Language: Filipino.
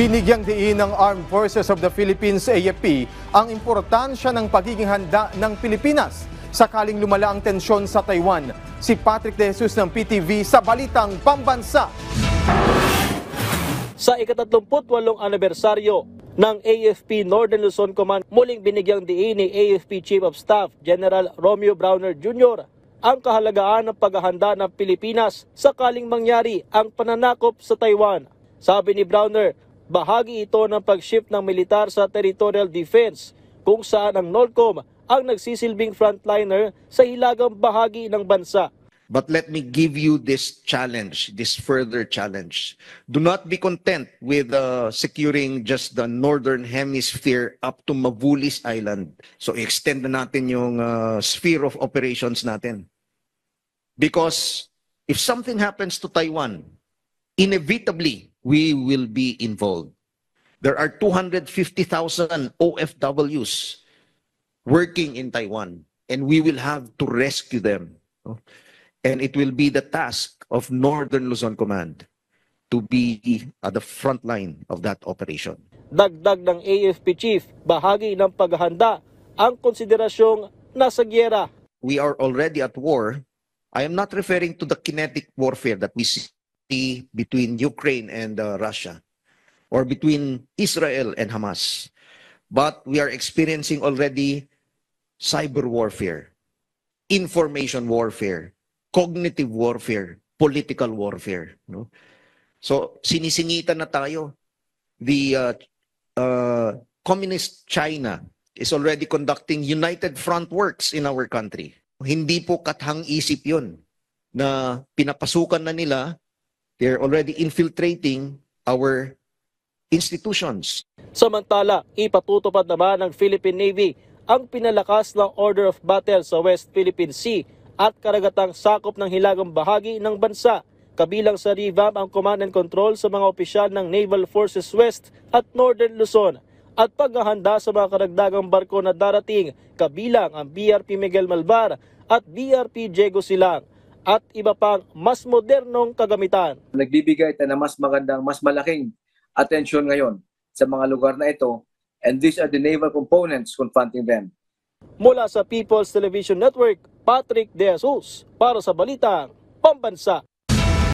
Binigyang diin ng Armed Forces of the Philippines AFP ang importansya ng pagiging handa ng Pilipinas sakaling lumala ang tensyon sa Taiwan. Si Patrick De Jesus ng PTV sa Balitang Pambansa. Sa ika-38 anibersaryo ng AFP Northern Luzon Command, muling binigyang diin ni AFP Chief of Staff General Romeo Browner Jr. ang kahalagaan ng paghahanda ng Pilipinas sakaling mangyari ang pananakop sa Taiwan. Sabi ni Browner, bahagi ito ng pag-shift ng militar sa territorial defense kung saan ang NOLCOM ang nagsisilbing frontliner sa hilagang bahagi ng bansa. But let me give you this challenge, this further challenge. Do not be content with securing just the northern hemisphere up to Mavulis Island. So extend na natin yung sphere of operations natin. Because if something happens to Taiwan, inevitably we will be involved. There are 250,000 OFWs working in Taiwan, and we will have to rescue them. And it will be the task of Northern Luzon Command to be at the front line of that operation. Dagdag ng AFP Chief, bahagi ng paghahanda ang konsiderasyong nasa gyera. We are already at war. I am not referring to the kinetic warfare that we see between Ukraine and Russia or between Israel and Hamas. But we are experiencing already cyber warfare, information warfare, cognitive warfare, political warfare. No? So, sinisingitan na tayo. The Communist China is already conducting United Front works in our country. Hindi po kathang-isip yun na pinapasukan na nila, they're already infiltrating our institutions. Samantala, ipatutupad naman ng Philippine Navy ang pinalakas ng Order of Battle sa West Philippine Sea at karagatang sakop ng hilagang bahagi ng bansa, kabilang sa revamp ang command and control sa mga opisyal ng Naval Forces West at Northern Luzon at paghahanda sa mga karagdagang barko na darating, kabilang ang BRP Miguel Malvar at BRP Diego Silang at iba pang mas modernong kagamitan. Nagbibigay tayo ng mas magandang, mas malaking atensyon ngayon sa mga lugar na ito, and these are the naval components confronting them. Mula sa People's Television Network, Patrick De Jesus para sa Balitang Pambansa.